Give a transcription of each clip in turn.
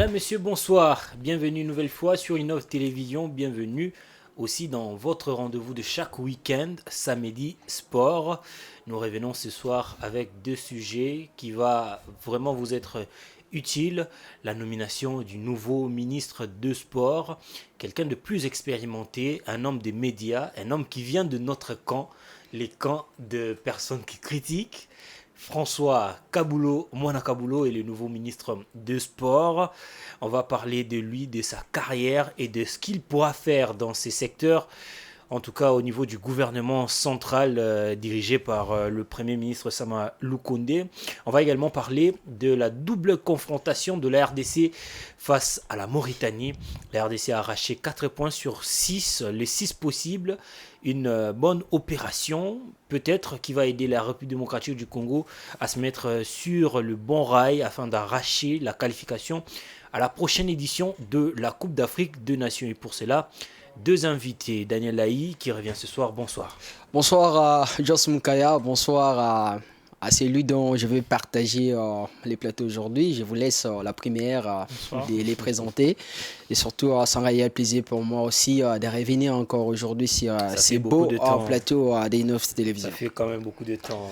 Madame, Monsieur, bonsoir. Bienvenue une nouvelle fois sur Innov Télévision. Bienvenue aussi dans votre rendez-vous de chaque week-end, samedi sport. Nous revenons ce soir avec deux sujets qui va vraiment vous être utiles. La nomination du nouveau ministre de sport, quelqu'un de plus expérimenté, un homme des médias, un homme qui vient de notre camp, les camps de personnes qui critiquent. François Kaboulo, Moana Kaboulo est le nouveau ministre de Sport. On va parler de lui, de sa carrière et de ce qu'il pourra faire dans ces secteurs, en tout cas au niveau du gouvernement central dirigé par le Premier ministre Sama Lukonde. On va également parler de la double confrontation de la RDC face à la Mauritanie. La RDC a arraché 4 points sur 6, les 6 possibles. Une bonne opération, peut-être, qui va aider la République démocratique du Congo à se mettre sur le bon rail afin d'arracher la qualification à la prochaine édition de la Coupe d'Afrique des Nations. Et pour cela, deux invités. Daniel Laï qui revient ce soir. Bonsoir. Bonsoir à Joss Moukaya, bonsoir à celui dont je vais partager les plateaux aujourd'hui. Je vous laisse la première de les présenter. Et surtout, c'est un réel plaisir pour moi aussi de revenir encore aujourd'hui sur ces beaux plateaux d'Innov Télévision. Ça fait quand même beaucoup de temps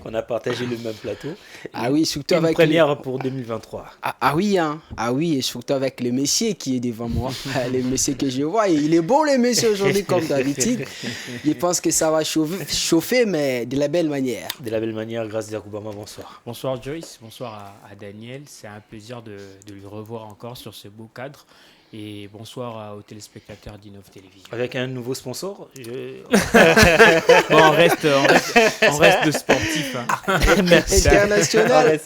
qu'on a partagé le même plateau. Ah oui, surtout une avec première pour 2023. Ah oui, et surtout avec le Messie qui est devant moi. Le Messie que je vois, il est beau le Messie aujourd'hui comme d'habitude. Je pense que ça va chauffer, mais de la belle manière. De la belle manière, grâce à Koubama, bonsoir. Bonsoir Joyce, bonsoir à Daniel. C'est un plaisir de le revoir encore sur ce beau cadre. Et bonsoir aux téléspectateurs d'Innov Télévision. Avec un nouveau sponsor Bon, on reste de sportif. Hein. Merci. International.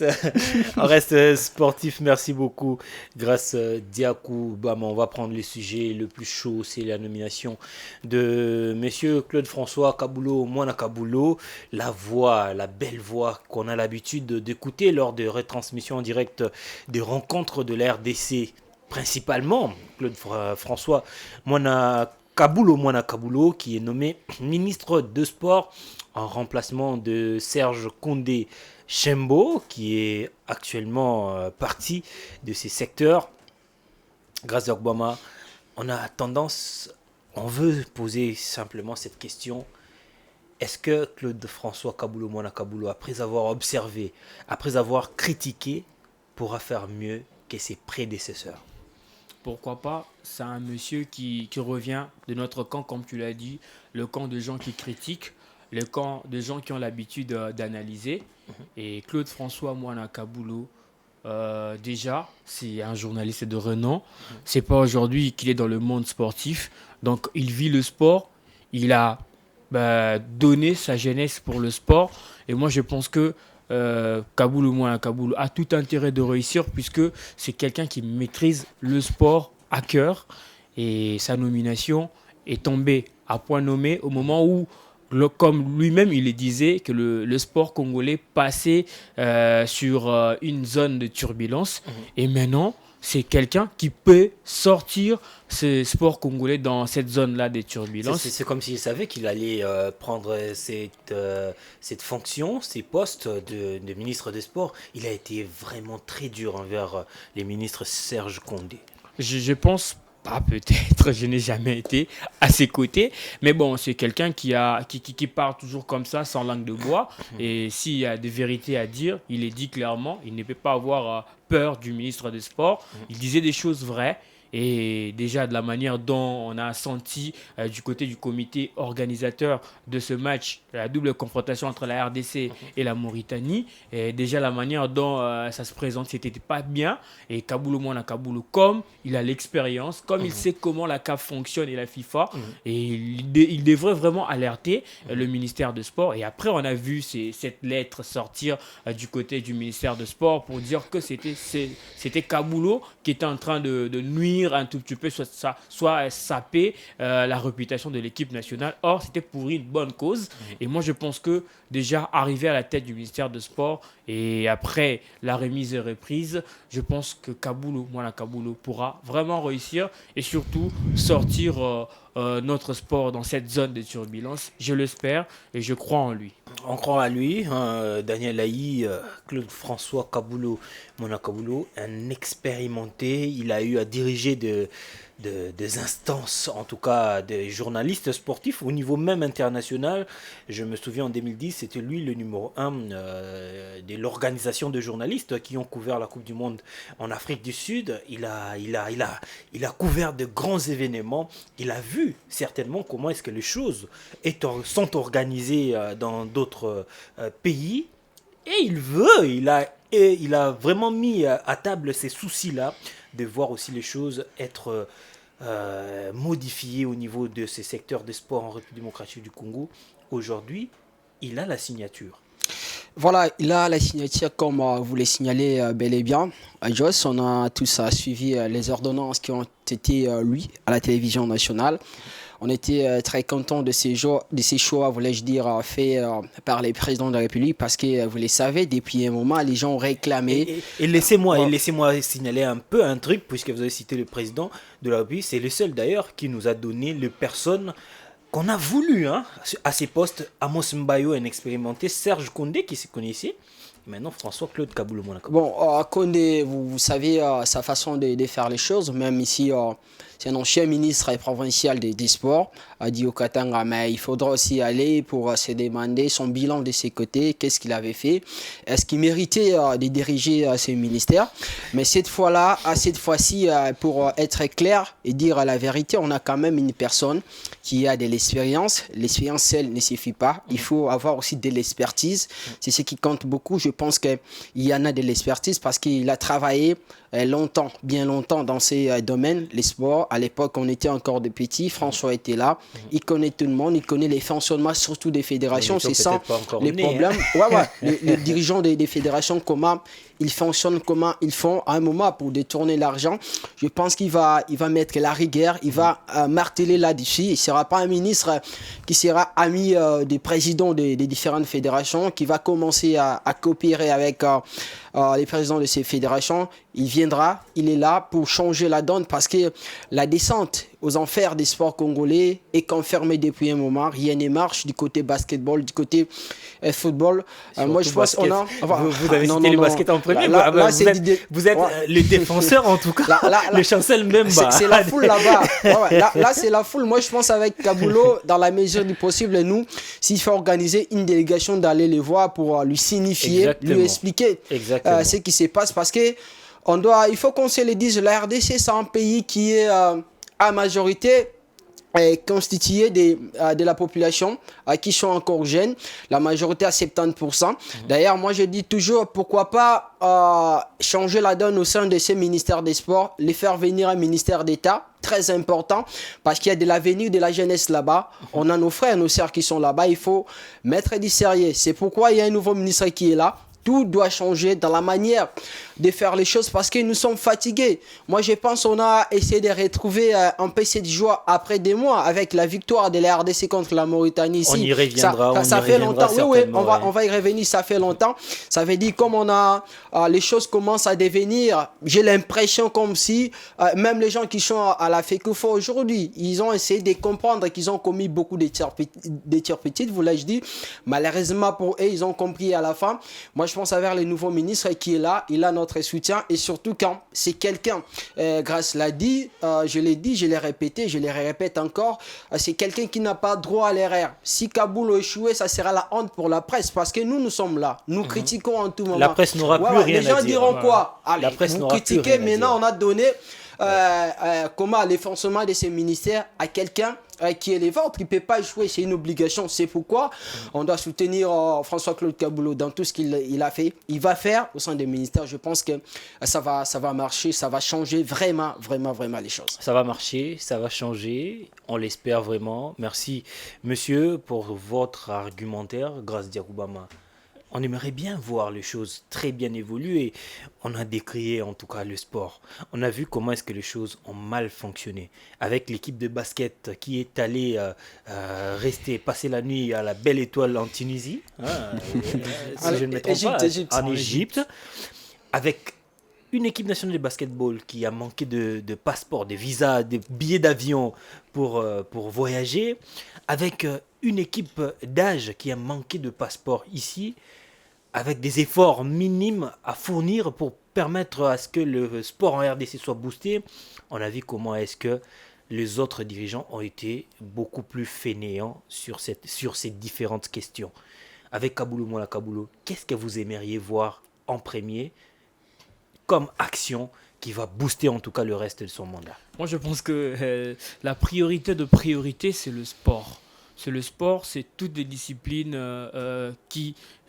On reste sportif, merci beaucoup. Grâce Diakou Bama, on va prendre le sujet le plus chaud, c'est la nomination de Monsieur Claude François Kaboulo, Moana Kaboulo, la voix, la belle voix qu'on a l'habitude d'écouter lors de retransmissions en direct des rencontres de la RDC. Principalement, Claude François Moana Kaboulo, qui est nommé ministre de Sport en remplacement de Serge Condé Chembo, qui est actuellement parti de ces secteurs. Grâce à Obama, on veut poser simplement cette question. Est-ce que Claude François Moana Kaboulo, après avoir observé, après avoir critiqué, pourra faire mieux que ses prédécesseurs? Pourquoi pas? C'est un monsieur qui revient de notre camp, comme tu l'as dit, le camp de gens qui critiquent, le camp de gens qui ont l'habitude d'analyser. Et Claude François Moana Kaboulo, déjà, c'est un journaliste de renom. C'est pas aujourd'hui qu'il est dans le monde sportif. Donc, il vit le sport. Il a donné sa jeunesse pour le sport. Et moi, je pense que Moana Kaboulo a tout intérêt de réussir puisque c'est quelqu'un qui maîtrise le sport à cœur et sa nomination est tombée à point nommé au moment où, comme lui-même il le disait, que le sport congolais passait sur une zone de turbulence et maintenant c'est quelqu'un qui peut sortir ce sport congolais dans cette zone-là des turbulences. C'est comme s'il savait qu'il allait prendre cette fonction, ces postes de ministre des Sports. Il a été vraiment très dur envers les ministres Serge Condé. Je pense pas, peut-être, je n'ai jamais été à ses côtés, mais bon, c'est quelqu'un qui parle toujours comme ça, sans langue de bois, et s'il y a des vérités à dire, il les dit clairement, il ne peut pas avoir peur du ministre des Sports, il disait des choses vraies, et déjà de la manière dont on a senti du côté du comité organisateur de ce match, la double confrontation entre la RDC et la Mauritanie, et déjà la manière dont ça se présente, c'était pas bien. Et Moana Kaboulo, comme il a l'expérience, comme il sait comment la CAF fonctionne et la FIFA, et il devrait vraiment alerter le ministère de Sport. Et après, on a vu cette lettre sortir du côté du ministère de Sport pour dire que c'était Kaboulo qui était en train de nuire un tout petit peu, soit saper la réputation de l'équipe nationale. Or, c'était pour une bonne cause. Et moi, je pense que déjà, arrivé à la tête du ministère de Sport, Et après la remise et reprise, je pense que Mwana Kabulo pourra vraiment réussir et surtout sortir notre sport dans cette zone de turbulence. Je l'espère et je crois en lui. On croit à lui, hein, Daniel Aïe, Claude François Kabulo, Mwana Kabulo, un expérimenté. Il a eu à diriger des instances, en tout cas des journalistes sportifs au niveau même international. Je me souviens en 2010, c'était lui le numéro 1 de l'organisation de journalistes qui ont couvert la Coupe du Monde en Afrique du Sud. Il a couvert de grands événements. Il a vu certainement comment est-ce que les choses sont organisées dans d'autres pays. Et il a vraiment mis à table ces soucis-là de voir aussi les choses être modifiées au niveau de ces secteurs de sport en République démocratique du Congo. Aujourd'hui, il a la signature. Voilà, il a la signature comme vous le signalez bel et bien. À Jos, on a tous suivi les ordonnances qui ont été lues à la télévision nationale. On était très contents de ces choix, voulais-je dire, faits par les présidents de la République parce que, vous le savez, depuis un moment, les gens ont réclamé. Et laissez-moi signaler un peu un truc, puisque vous avez cité le président de la République. C'est le seul d'ailleurs qui nous a donné les personnes qu'on a voulu à ces postes. Amos Mbayo, un expérimenté, Serge Condé qui se connaissait. Maintenant, François-Claude Kabulo Mwana Kabulo. Bon, Condé, vous savez sa façon de faire les choses, même ici, c'est un ancien ministre provincial des sports, a dit au Katanga, mais il faudra aussi aller pour se demander son bilan de ses côtés, qu'est-ce qu'il avait fait, est-ce qu'il méritait de diriger ce ministère. Mais cette fois-ci, pour être clair et dire la vérité, on a quand même une personne qui a de l'expérience. L'expérience seule ne suffit pas, il faut avoir aussi de l'expertise, c'est ce qui compte beaucoup. Je pense qu'il y en a de l'expertise parce qu'il a travaillé longtemps, bien longtemps dans ces domaines, les sports. À l'époque, on était encore de petits. François était là. Il connaît tout le monde. Il connaît les fonctionnements, surtout des fédérations. C'est ça les problèmes. Les dirigeants des fédérations, comment ils fonctionnent, comment ils font à un moment pour détourner l'argent. Je pense qu'il va mettre la rigueur. Il va marteler là-dessus. Il ne sera pas un ministre qui sera ami des présidents des différentes fédérations, qui va commencer à coopérer avec les présidents de ces fédérations. Il viendra, il est là pour changer la donne parce que la descente aux enfers des sports congolais est confirmée depuis un moment. Rien ne marche du côté basketball, du côté football. Moi, je pense qu'on a... vous avez cité le basket en premier. Vous êtes le défenseur, en tout cas. Le chancel même. C'est la foule là-bas. Là, c'est la foule. Moi, je pense avec Kabulo, dans la mesure du possible, nous, s'il faut organiser une délégation d'aller les voir pour lui signifier, lui expliquer ce qui se passe parce que il faut qu'on se le dise, la RDC, c'est un pays qui est à majorité constitué de la population qui sont encore jeunes, la majorité à 70%. D'ailleurs, moi je dis toujours, pourquoi pas changer la donne au sein de ces ministères des sports, les faire venir un ministère d'État, très important, parce qu'il y a de l'avenir de la jeunesse là-bas. On a nos frères, nos sœurs qui sont là-bas, il faut mettre du sérieux. C'est pourquoi il y a un nouveau ministre qui est là. Tout doit changer dans la manière de faire les choses parce que nous sommes fatigués. Moi, je pense qu'on a essayé de retrouver un peu cette joie après des mois avec la victoire de la RDC contre la Mauritanie ici. On y reviendra. Ça fait longtemps. Oui, on va y revenir. Ça fait longtemps. Ça veut dire comme les choses commencent à devenir, j'ai l'impression comme si même les gens qui sont à la FECOFO aujourd'hui, ils ont essayé de comprendre qu'ils ont commis beaucoup de tirs petites, vous l'ai-je dit. Malheureusement pour eux, ils ont compris à la fin. Moi, je pense avec le nouveau ministre qui est là, il a notre soutien et surtout quand c'est quelqu'un, Grâce l'a dit, je l'ai dit, je l'ai répété, je le répète encore, c'est quelqu'un qui n'a pas droit à l'erreur. Si Kabulo échouait, ça sera la honte pour la presse parce que nous sommes là, nous critiquons en tout moment. La presse n'aura plus rien à dire. Les gens diront quoi? Allez, vous critiquez, maintenant on a donné l'effacement de ces ministères à quelqu'un qui est les vôtres, il ne peut pas jouer, c'est une obligation. C'est pourquoi on doit soutenir François-Claude Kabulo dans tout ce qu'il a fait. Il va faire au sein des ministères. Je pense que ça va marcher, ça va changer vraiment les choses. Ça va marcher, ça va changer, on l'espère vraiment. Merci, monsieur, pour votre argumentaire. Grâce Diakoubama. on aimerait bien voir les choses très bien évoluer. On a décrié en tout cas le sport. On a vu comment est-ce que les choses ont mal fonctionné. Avec l'équipe de basket qui est allée rester, passer la nuit à la Belle Étoile en Tunisie, si je ne me trompe pas, en Égypte, avec une équipe nationale de basketball qui a manqué de passeports, de visas, de billets d'avion pour voyager, avec une équipe d'âge qui a manqué de passeports ici, avec des efforts minimes à fournir pour permettre à ce que le sport en RDC soit boosté. On a vu comment est-ce que les autres dirigeants ont été beaucoup plus fainéants sur ces différentes questions. Avec Kaboulou Moula Kaboulou, qu'est-ce que vous aimeriez voir en premier comme action qui va booster en tout cas le reste de son mandat? Moi, je pense que la priorité de priorité, c'est le sport. C'est le sport, c'est toutes les disciplines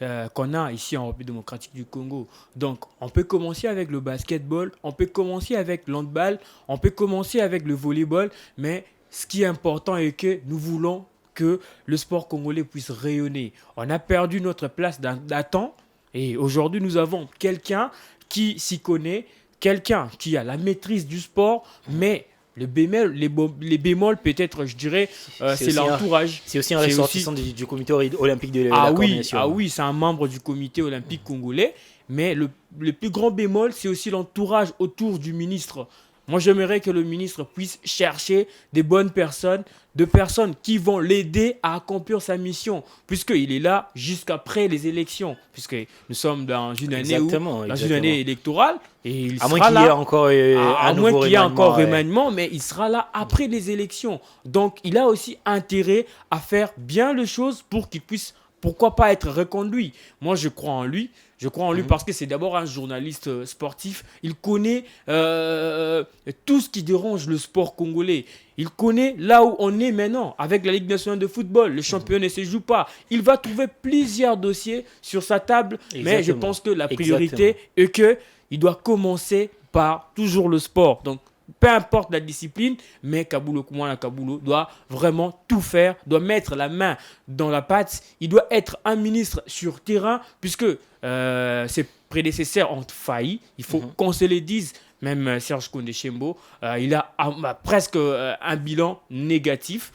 qu'on a ici en République démocratique du Congo. Donc, on peut commencer avec le basketball, on peut commencer avec l'handball, on peut commencer avec le volleyball, mais ce qui est important est que nous voulons que le sport congolais puisse rayonner. On a perdu notre place d'un temps et aujourd'hui, nous avons quelqu'un qui s'y connaît, quelqu'un qui a la maîtrise du sport, mais les bémols peut-être, je dirais, c'est l'entourage. C'est aussi un ressortissant du comité olympique de la coordination. Ah oui, c'est un membre du comité olympique congolais, mais le plus grand bémol, c'est aussi l'entourage autour du ministre. Moi, j'aimerais que le ministre puisse chercher des bonnes personnes, de personnes qui vont l'aider à accomplir sa mission, puisqu'il est là jusqu'après les élections, puisque nous sommes dans une année, une année électorale, et il à sera moins qu'il là, y ait encore à moins qu'il y ait encore remaniement, mais il sera là après les élections. Donc, il a aussi intérêt à faire bien les choses pour qu'il puisse, pourquoi pas, être reconduit. Moi, je crois en lui. Je crois en lui parce que c'est d'abord un journaliste sportif. Il connaît tout ce qui dérange le sport congolais. Il connaît là où on est maintenant avec la Ligue nationale de football. Le championnat ne se joue pas. Il va trouver plusieurs dossiers sur sa table. Mais je pense que la priorité est qu'il doit commencer par toujours le sport. Donc, peu importe la discipline, mais Kaboulou Moula Kaboulou doit vraiment tout faire, doit mettre la main dans la pâte. Il doit être un ministre sur terrain puisque ses prédécesseurs ont failli. Il faut qu'on se le dise. Même Serge Koundé Chembo, il a presque un bilan négatif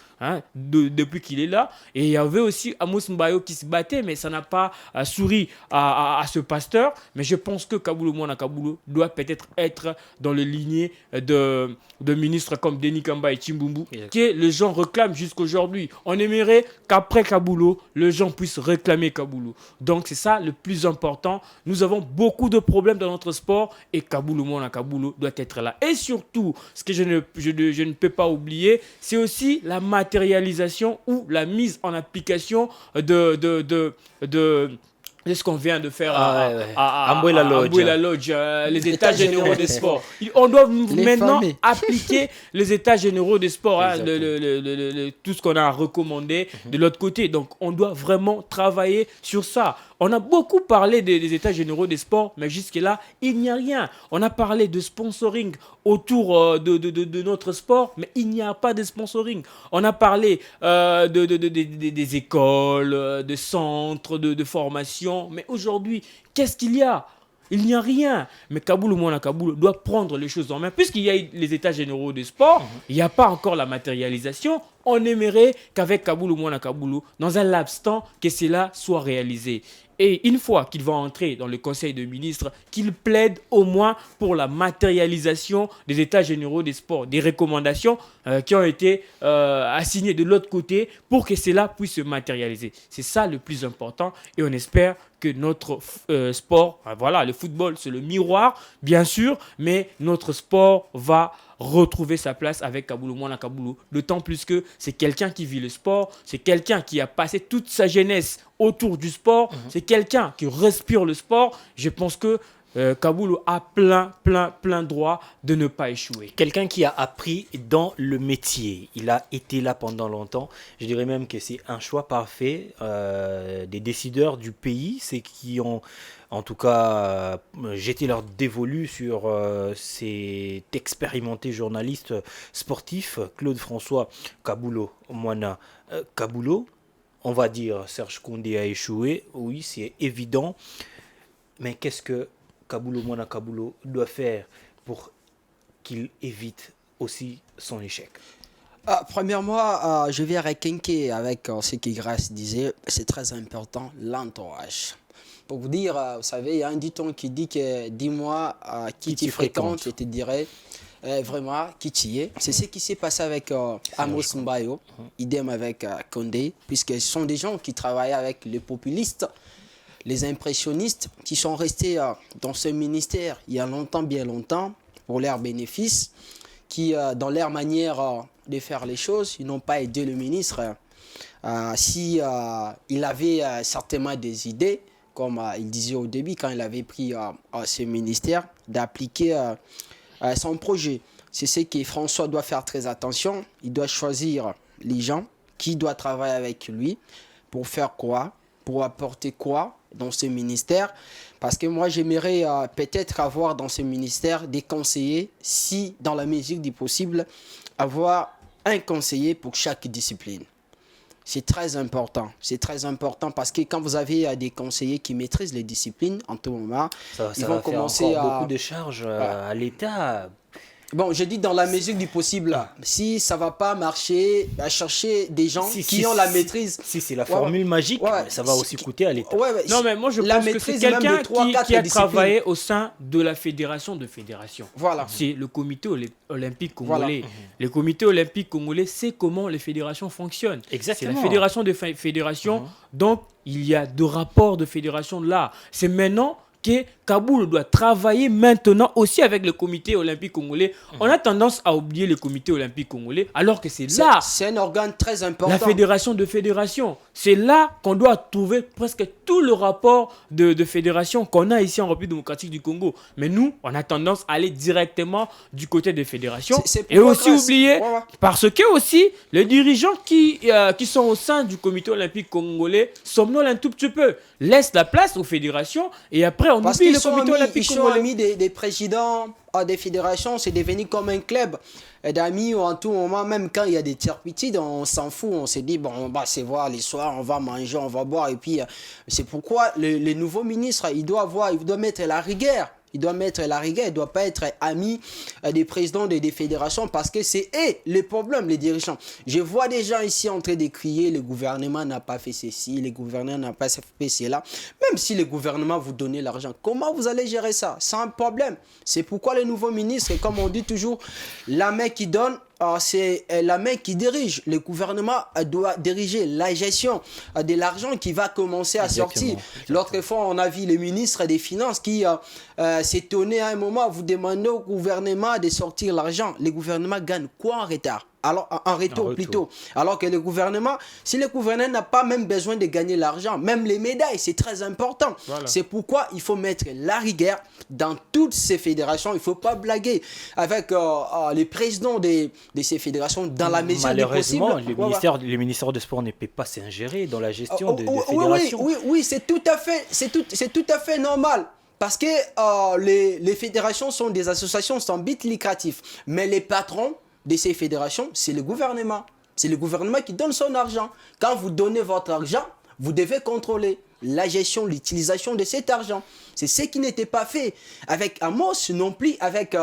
depuis qu'il est là. Et il y avait aussi Amos Mbayo qui se battait, mais ça n'a pas souri à ce pasteur. Mais je pense que Kaboulou Mouna Kaboulou doit peut-être être dans les lignées de ministres comme Denis Kamba et Chimbumbu, que les gens réclament jusqu'aujourd'hui. On aimerait qu'après Kaboulou, les gens puissent réclamer Kaboulou. Donc c'est ça le plus important. Nous avons beaucoup de problèmes dans notre sport et Kaboulou Mouna Kaboulou doit être là. Et surtout, ce que je ne peux pas oublier, c'est aussi la matérialisation ou la mise en application de ce qu'on vient de faire à Ambuela Lodge, les états généraux des sports. On doit maintenant appliquer les états généraux des sports, tout ce qu'on a recommandé de l'autre côté. Donc, on doit vraiment travailler sur ça. On a beaucoup parlé des états généraux des sports, mais jusque-là, il n'y a rien. On a parlé de sponsoring autour de notre sport, mais il n'y a pas de sponsoring. On a parlé des écoles, de centres de formation, mais aujourd'hui, qu'est-ce qu'il y a ? Il n'y a rien. Mais Kaboulou Mouna Kaboulou doit prendre les choses en main. Puisqu'il y a les états généraux des sports, il n'y a pas encore la matérialisation. On aimerait qu'avec Kaboulou Mouna Kaboulou, dans un laps de temps, que cela soit réalisé. Et une fois qu'il va entrer dans le conseil de ministres, qu'il plaide au moins pour la matérialisation des états généraux des sports, des recommandations qui ont été assignées de l'autre côté pour que cela puisse se matérialiser. C'est ça le plus important et on espère que notre sport, le football c'est le miroir bien sûr, mais notre sport va retrouver sa place avec Kaboulou Mouna Kaboulou. D'autant plus que c'est quelqu'un qui vit le sport, c'est quelqu'un qui a passé toute sa jeunesse autour du sport, c'est quelqu'un qui respire le sport. Je pense que Kaboulou a plein droit de ne pas échouer. Quelqu'un qui a appris dans le métier. Il a été là pendant longtemps. Je dirais même que c'est un choix parfait des décideurs du pays. C'est qui ont en tout cas jeté leur dévolu sur cet expérimenté journaliste sportif, Claude François Kaboulou Mouna Kaboulou. on va dire Serge Koundé a échoué, oui, c'est évident. Mais qu'est-ce que Mona Kabulo doit faire pour qu'il évite aussi son échec? Premièrement, je vais requinquer avec ce que Grace disait. C'est très important, l'entourage. Pour vous dire, vous savez, il y a un dicton qui dit que dis-moi qui tu fréquentes, je te dirai vraiment qui tu es. C'est ce qui s'est passé avec Amos Mbayo, idem avec Condé, puisque ce sont des gens qui travaillaient avec les populistes, les impressionnistes, qui sont restés dans ce ministère il y a longtemps, bien longtemps, pour leurs bénéfices, qui, dans leur manière de faire les choses, ils n'ont pas aidé le ministre. Si il avait certainement des idées, comme il disait au début, quand il avait pris ce ministère, d'appliquer son projet. C'est ce que François doit faire très attention. Il doit choisir les gens qui doivent travailler avec lui pour faire quoi, pour apporter quoi dans ce ministère. Parce que moi, j'aimerais peut-être avoir dans ce ministère des conseillers, si dans la mesure du possible, avoir un conseiller pour chaque discipline. C'est très important. C'est très important parce que quand vous avez des conseillers qui maîtrisent les disciplines, en tout moment, ils vont commencer à beaucoup de charges à l'État. Bon, je dis dans la mesure du possible. Si ça ne va pas marcher, à chercher des gens qui ont la maîtrise. Si c'est la formule magique, ça va aussi coûter à l'État. Non, mais moi je pense que c'est quelqu'un qui a travaillé au sein de la fédération de fédérations. Voilà. C'est le comité olympique congolais. Voilà. Le comité olympique congolais sait comment les fédérations fonctionnent. Exactement. C'est la fédération de fédérations. Donc, il y a deux rapports de fédération là. C'est maintenant que Kaboul doit travailler maintenant aussi avec le comité olympique congolais. On a tendance à oublier le comité olympique congolais alors que c'est là. C'est un organe très important. La fédération de fédération. C'est là qu'on doit trouver presque tout le rapport de fédération qu'on a ici en République démocratique du Congo. Mais nous, on a tendance à aller directement du côté des fédérations. Et aussi oublier, parce que aussi, les dirigeants qui sont au sein du comité olympique congolais somnolent un tout petit peu. Laisse la place aux fédérations et après on oublie le comité olympique congolais. Ils sont amis des présidents des fédérations, c'est devenu comme un club d'amis où en tout moment, même quand il y a des turpitudes, on s'en fout, on se dit, bon, on va se voir les soirs, on va manger, on va boire. Et puis, c'est pourquoi le nouveau ministre, il doit mettre la rigueur. Il doit mettre la rigueur, il ne doit pas être ami des présidents des fédérations parce que c'est eux les problèmes, les dirigeants. Je vois des gens ici en train de crier, le gouvernement n'a pas fait ceci, le gouvernement n'a pas fait cela. Même si le gouvernement vous donne l'argent, comment vous allez gérer ça? C'est un problème. C'est pourquoi le nouveau ministre, comme on dit toujours, la main qui donne, c'est la main qui dirige. Le gouvernement doit diriger la gestion de l'argent qui va commencer à sortir. L'autre fois, on a vu le ministre des Finances qui s'étonnait à un moment, vous demandez au gouvernement de sortir l'argent. Le gouvernement gagne quoi en retard? Alors, en retour plutôt. Alors que le gouvernement, si le gouvernement n'a pas même besoin de gagner l'argent, même les médailles, c'est très important. Voilà. C'est pourquoi il faut mettre la rigueur dans toutes ces fédérations. Il ne faut pas blaguer avec les présidents de ces fédérations dans la mesure du possible. Malheureusement, le ministère des Sports ne peut pas s'ingérer dans la gestion des fédérations. Oui, c'est tout à fait normal. Parce que les fédérations sont des associations sans but lucratif. Mais les patrons de ces fédérations, c'est le gouvernement. C'est le gouvernement qui donne son argent. Quand vous donnez votre argent, vous devez contrôler la gestion, l'utilisation de cet argent. C'est ce qui n'était pas fait avec Amos, non plus avec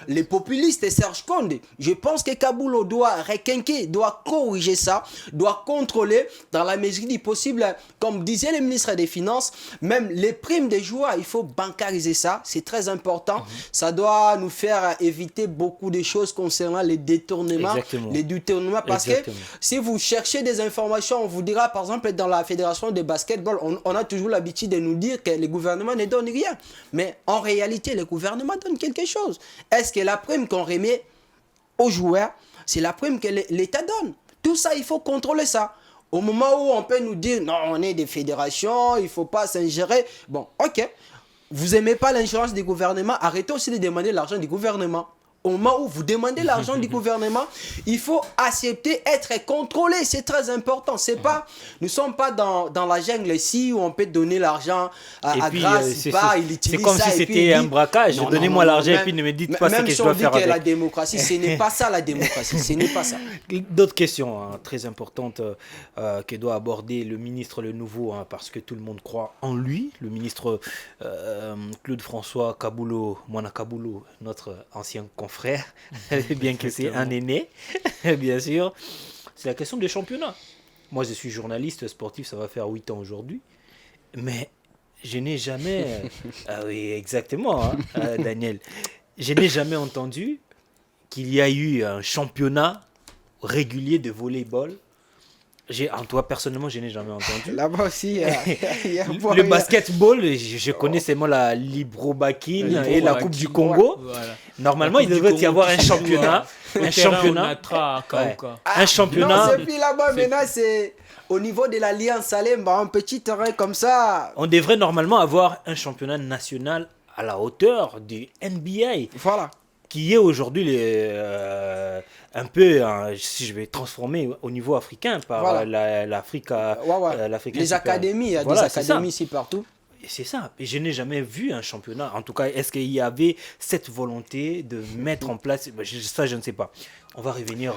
les populistes et Serge Koundé. Je pense que Kabulo doit requinquer, doit corriger ça, doit contrôler dans la mesure du possible. Comme disait le ministre des Finances, même les primes des joueurs, il faut bancariser ça. C'est très important. Ça doit nous faire éviter beaucoup de choses concernant les détournements. Les détournements. Parce que si vous cherchez des informations, on vous dira, par exemple, dans la fédération de basketball, on a toujours l'habitude de nous dire que le gouvernement ne donne rien. Mais en réalité, le gouvernement donne quelque chose. Est-ce que la prime qu'on remet aux joueurs, c'est la prime que l'État donne? Tout ça, il faut contrôler ça. Au moment où on peut nous dire, non, on est des fédérations, il ne faut pas s'ingérer. Bon, ok. Vous n'aimez pas l'ingérence du gouvernement, arrêtez aussi de demander l'argent du gouvernement. au moment où vous demandez l'argent du gouvernement, il faut accepter, être contrôlé. C'est très important. Nous ne sommes pas dans la jungle ici où on peut donner l'argent à grâce ou pas. C'est comme si c'était un braquage. Donnez-moi l'argent et puis ne me dites pas ce que je dois faire avec. La démocratie, ce n'est pas ça la démocratie. Ce n'est pas ça. D'autres questions très importantes que doit aborder le ministre, le nouveau, parce que tout le monde croit en lui. Le ministre Claude François Kaboulo, Mwana Kaboulo, notre ancien confrère, bien que c'est un aîné, bien sûr. C'est la question des championnats. Moi, je suis journaliste sportif, ça va faire 8 ans aujourd'hui. Mais je n'ai jamais... ah oui, exactement, Daniel. Je n'ai jamais entendu qu'il y a eu un championnat régulier de volleyball. En toi, personnellement, je n'ai jamais entendu. Là-bas aussi, le basketball, je connais seulement la Librobakine et la Coupe du Congo. Voilà. Normalement, il devrait y avoir un championnat. Un championnat. Un championnat. Non, c'est puis là-bas, maintenant, c'est au niveau de l'Alliance Salem, un petit terrain comme ça. On devrait normalement avoir un championnat national à la hauteur du NBA. Voilà. Qui est aujourd'hui un peu, si je vais transformer au niveau africain par l'Afrique. Les académies, il y a des académies ici partout. C'est ça. Et je n'ai jamais vu un championnat. En tout cas, est-ce qu'il y avait cette volonté de mettre en place... Ça, je ne sais pas. On va revenir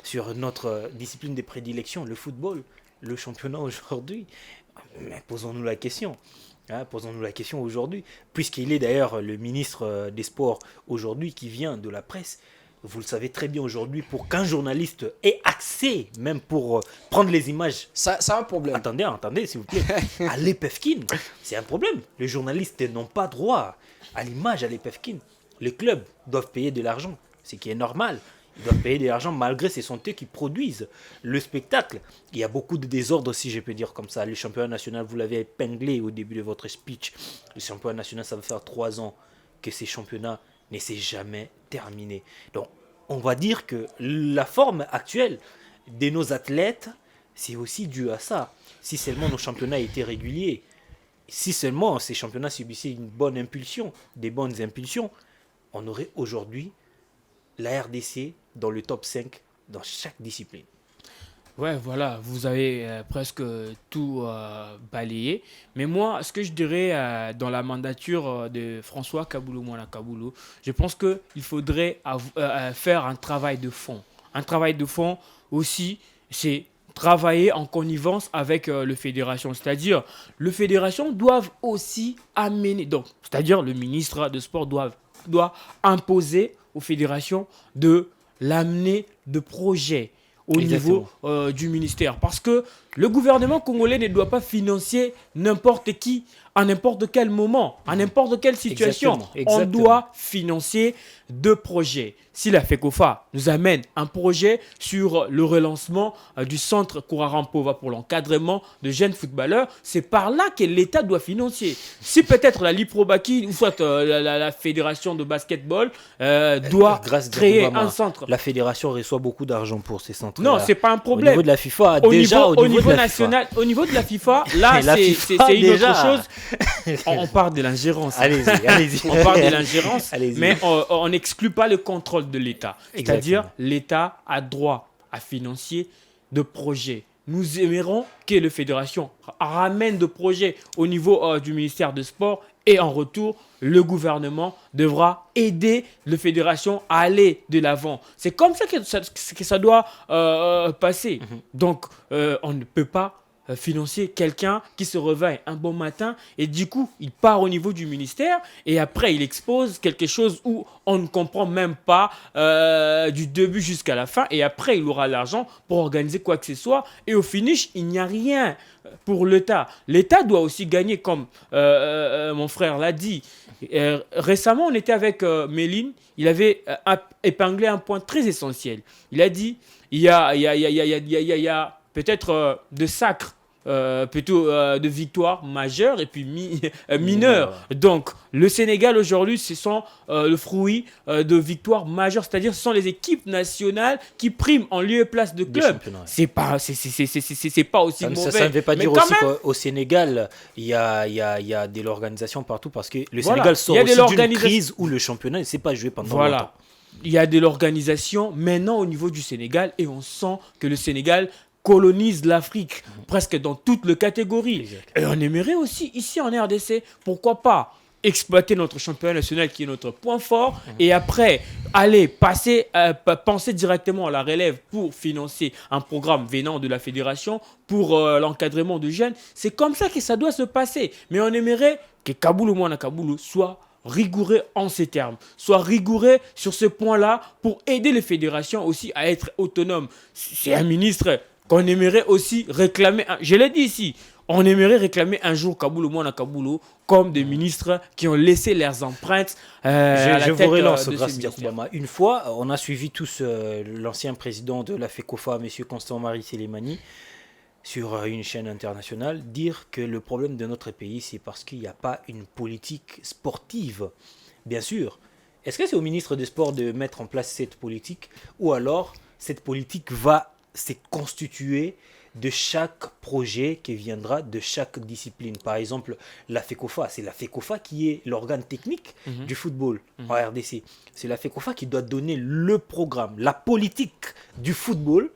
sur notre discipline de prédilection, le football, le championnat aujourd'hui. Mais posons-nous la question. Posons-nous la question aujourd'hui, puisqu'il est d'ailleurs le ministre des Sports aujourd'hui qui vient de la presse. Vous le savez très bien aujourd'hui, pour qu'un journaliste ait accès, même pour prendre les images. C'est un problème. Attendez, s'il vous plaît. À l'EPFKIN, c'est un problème. Les journalistes n'ont pas droit à l'image à l'EPFKIN. Les clubs doivent payer de l'argent, ce qui est normal. Ils doivent payer de l'argent malgré ces sont eux qui produisent le spectacle. Il y a beaucoup de désordre, si je peux dire comme ça. Le championnat national, vous l'avez épinglé au début de votre speech. Le championnat national, ça va faire 3 ans que ces championnats ne s'est jamais terminé. Donc, on va dire que la forme actuelle de nos athlètes, c'est aussi dû à ça. Si seulement nos championnats étaient réguliers, si seulement ces championnats subissaient une bonne impulsion, des bonnes impulsions, on aurait aujourd'hui la RDC dans le top 5 dans chaque discipline. Ouais, voilà, vous avez presque tout balayé. Mais moi, ce que je dirais dans la mandature de François Kaboulo, Mwana Kaboulo, je pense qu'il faudrait faire un travail de fond. Un travail de fond aussi, c'est travailler en connivence avec le fédération. C'est-à-dire, le fédération doivent aussi amener, donc, c'est-à-dire le ministre de Sport doit imposer aux fédérations de l'amener de projets au niveau du ministère. Parce que le gouvernement congolais ne doit pas financer n'importe qui à n'importe quel moment, à n'importe quelle situation. Exactement. On doit financer 2 projets. Si la FECOFA nous amène un projet sur le relancement du centre Kouraram-Pova pour l'encadrement de jeunes footballeurs, c'est par là que l'État doit financer. Si peut-être la Liprobaki ou soit la fédération de basketball doit créer un centre. La fédération reçoit beaucoup d'argent pour ces centres. Non, c'est pas un problème. Au niveau de la FIFA, au niveau national, au niveau de la FIFA, là c'est une autre chose. On parle de l'ingérence. Allez-y. On parle de l'ingérence, mais on n'exclut pas le contrôle de l'État. C'est-à-dire, l'État a droit à financer de projets. Nous aimerons que la fédération ramène de projets au niveau du ministère des Sports et en retour, le gouvernement devra aider la fédération à aller de l'avant. C'est comme ça que ça doit passer. Donc, on ne peut pas financer quelqu'un qui se réveille un bon matin et du coup il part au niveau du ministère et après il expose quelque chose où on ne comprend même pas du début jusqu'à la fin et après il aura l'argent pour organiser quoi que ce soit et au finish il n'y a rien pour l'État. L'État doit aussi gagner comme mon frère l'a dit. Récemment on était avec Méline, il avait épinglé un point très essentiel. Il a dit il y a peut-être de sacres, plutôt de victoires majeures et puis mineures. Donc, le Sénégal aujourd'hui, ce sont le fruit de victoires majeures, c'est-à-dire ce sont les équipes nationales qui priment en lieu et place de clubs. C'est pas aussi mauvais. Ça ne veut pas dire aussi qu'au Sénégal, il y a de l'organisation partout parce que le Sénégal sort aussi d'une crise où le championnat ne s'est pas joué pendant longtemps. il y a de l'organisation maintenant au niveau du Sénégal et on sent que le Sénégal colonise l'Afrique presque dans toutes les catégories. Exact. Et on aimerait aussi ici en RDC, pourquoi pas exploiter notre championnat national qui est notre point fort et après aller penser directement à la relève pour financer un programme venant de la fédération pour l'encadrement de jeunes. C'est comme ça que ça doit se passer. Mais on aimerait que Kaboulou Mouana Kaboulou soit rigoureux en ces termes, soit rigoureux sur ce point-là pour aider les fédérations aussi à être autonomes. C'est un ministre qu'on aimerait aussi réclamer, je l'ai dit ici, on aimerait réclamer un jour Kaboulou Mouana Kaboulou comme des ministres qui ont laissé leurs empreintes à la Je tête vous relance, de ces grâce ministères. Diakoubama. Une fois, on a suivi tous l'ancien président de la FECOFA, M. Constant-Marie Sélémani, sur une chaîne internationale, dire que le problème de notre pays, c'est parce qu'il n'y a pas une politique sportive. Bien sûr. Est-ce que c'est au ministre des Sports de mettre en place cette politique ou alors cette politique va se constituer de chaque projet qui viendra de chaque discipline. Par exemple, la FECOFA, c'est la FECOFA qui est l'organe technique du football en RDC. C'est la FECOFA qui doit donner le programme, la politique du football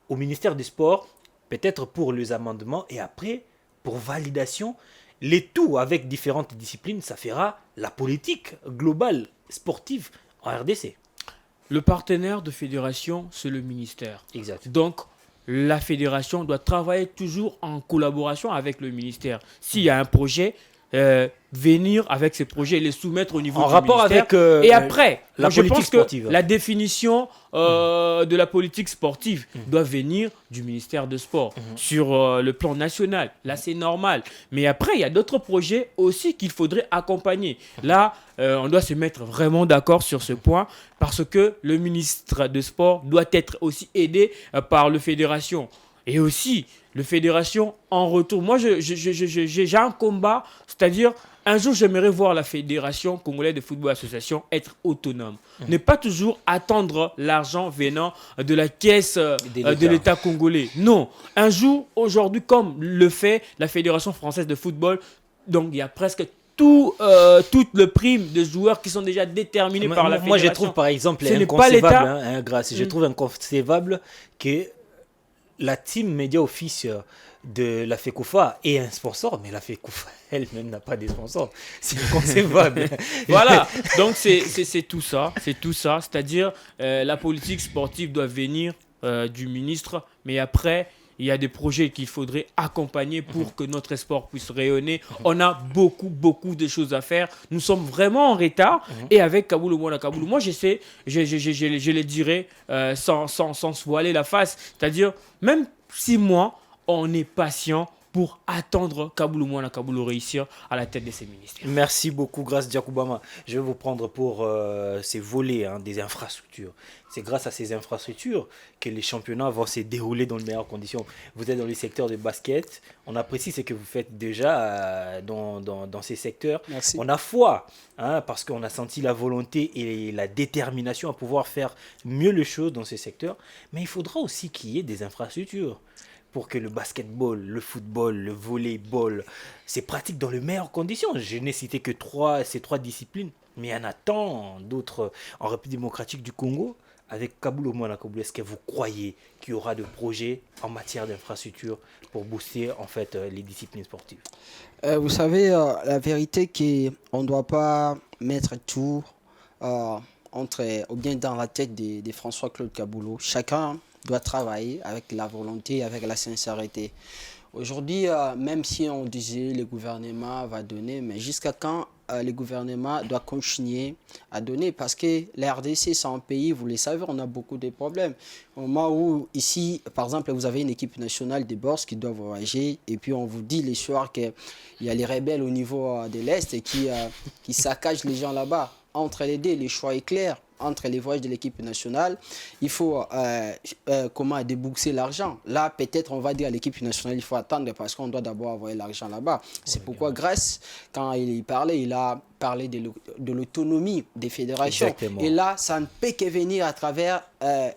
au ministère des Sports, peut-être pour les amendements et après, pour validation, les tout avec différentes disciplines, ça fera la politique globale sportive en RDC. Le partenaire de fédération, c'est le ministère. Exact. Donc, la fédération doit travailler toujours en collaboration avec le ministère. S'il y a un projet, venir avec ces projets et les soumettre au niveau en du rapport ministère. avec Et après, la je politique pense sportive. que la définition de la politique sportive doit venir du ministère de Sport sur le plan national. Là, c'est normal. Mais après, il y a d'autres projets aussi qu'il faudrait accompagner. Là, on doit se mettre vraiment d'accord sur ce point parce que le ministre de Sport doit être aussi aidé par le fédération. Et aussi, le fédération en retour. Moi, j'ai un combat, c'est-à-dire, un jour, j'aimerais voir la Fédération congolaise de football association être autonome. Ne pas toujours attendre l'argent venant de la caisse de l'État congolais. Non. Un jour, aujourd'hui, comme le fait la Fédération française de football, donc il y a presque tout le prime de joueurs qui sont déjà déterminés par la fédération. Moi, je trouve par exemple Ce n'est pas inconcevable, Grâce, je trouve inconcevable que la team média office de la FECOFA ait un sponsor, mais la FECOFA elle-même n'a pas de sponsor. C'est inconcevable. Voilà, donc c'est tout ça. C'est tout ça. C'est-à-dire, la politique sportive doit venir du ministre, mais après, il y a des projets qu'il faudrait accompagner pour que notre sport puisse rayonner. On a beaucoup de choses à faire. Nous sommes vraiment en retard. Et avec Kaboulou Mouana Kaboulou, moi, je le dirais sans se voiler la face. C'est-à-dire, même 6 mois, on est patient pour attendre Kaboulou Mouana Kaboulou réussir à la tête de ces ministères. Merci beaucoup, grâce Diakoubama. Je vais vous prendre pour ces volets des infrastructures. C'est grâce à ces infrastructures que les championnats vont se dérouler dans les meilleures conditions. Vous êtes dans les secteurs de basket. On apprécie ce que vous faites déjà dans ces secteurs. Merci. On a foi, parce qu'on a senti la volonté et la détermination à pouvoir faire mieux les choses dans ces secteurs. Mais il faudra aussi qu'il y ait des infrastructures pour que le basketball, le football, le volleyball, c'est pratique dans les meilleures conditions. Je n'ai cité que ces trois disciplines, mais il y en a tant d'autres en République démocratique du Congo. Avec Kaboulou Mouana Kaboulou, est-ce que vous croyez qu'il y aura de projets en matière d'infrastructure pour booster en fait les disciplines sportives? Vous savez, la vérité qu'on ne doit pas mettre tout ou bien dans la tête de François-Claude Kaboulou. Chacun doit travailler avec la volonté, avec la sincérité. Aujourd'hui, même si on disait le gouvernement va donner, mais jusqu'à quand le gouvernement doit continuer à donner? Parce que la RDC, c'est un pays, vous le savez, on a beaucoup de problèmes. Au moment où, ici, par exemple, vous avez une équipe nationale de Bourse qui doit voyager, et puis on vous dit les soirs qu'il y a les rebelles au niveau de l'Est et qui saccagent les gens là-bas. Entre les deux, le choix est clair. Entre les voyages de l'équipe nationale, il faut comment débourser l'argent. Là, peut-être, on va dire à l'équipe nationale, il faut attendre parce qu'on doit d'abord envoyer l'argent là-bas. C'est pourquoi Grèce, quand il parlait, il a parler de l'autonomie des fédérations. Exactement. Et là, ça ne peut que venir à travers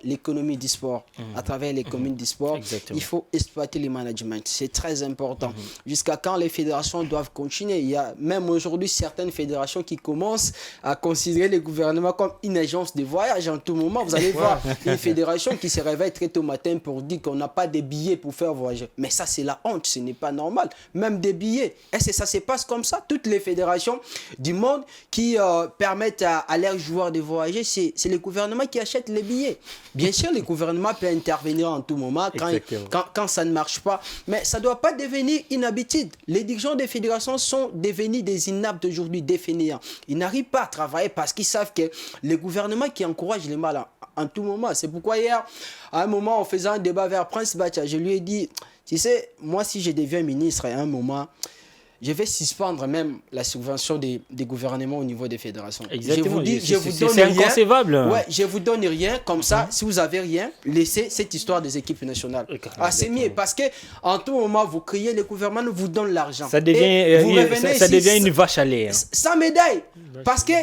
l'économie du sport. À travers l'économie du sport, Exactement. il faut exploiter les managements. C'est très important. Jusqu'à quand les fédérations doivent continuer. Il y a même aujourd'hui certaines fédérations qui commencent à considérer le gouvernement comme une agence de voyage en tout moment. Vous allez voir une fédération qui se réveille très tôt matin pour dire qu'on n'a pas de billets pour faire voyager. Mais ça, c'est la honte. Ce n'est pas normal. Même des billets. Est-ce que ça se passe comme ça? Toutes les fédérations du monde qui permettent à leurs joueurs de voyager, c'est le gouvernement qui achète les billets. Bien sûr, le gouvernement peut intervenir en tout moment quand ça ne marche pas, mais ça ne doit pas devenir une habitude. Les dirigeants des fédérations sont devenus des inaptes aujourd'hui, des fainéants. Ils n'arrivent pas à travailler parce qu'ils savent que le gouvernement qui encourage les mal en tout moment. C'est pourquoi hier, à un moment, en faisant un débat vers Prince Bacha, je lui ai dit, tu sais, moi si je deviens ministre à un moment, je vais suspendre même la subvention des gouvernements au niveau des fédérations. Exactement. Je vous donne c'est rien. inconcevable. Ouais, je vous donne rien. Comme ça, si vous avez rien, laissez cette histoire des équipes nationales. C'est mieux parce que en tout moment, vous criez, le gouvernement vous donne l'argent. Ça devient une vache à lait. Sans médaille. Parce que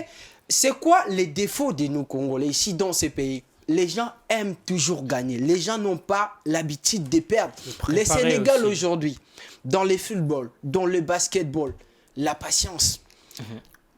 c'est quoi les défauts de nous Congolais ici dans ces pays? Les gens aiment toujours gagner. Les gens n'ont pas l'habitude de perdre. Les Sénégal aujourd'hui, dans le football, dans le basketball, la patience.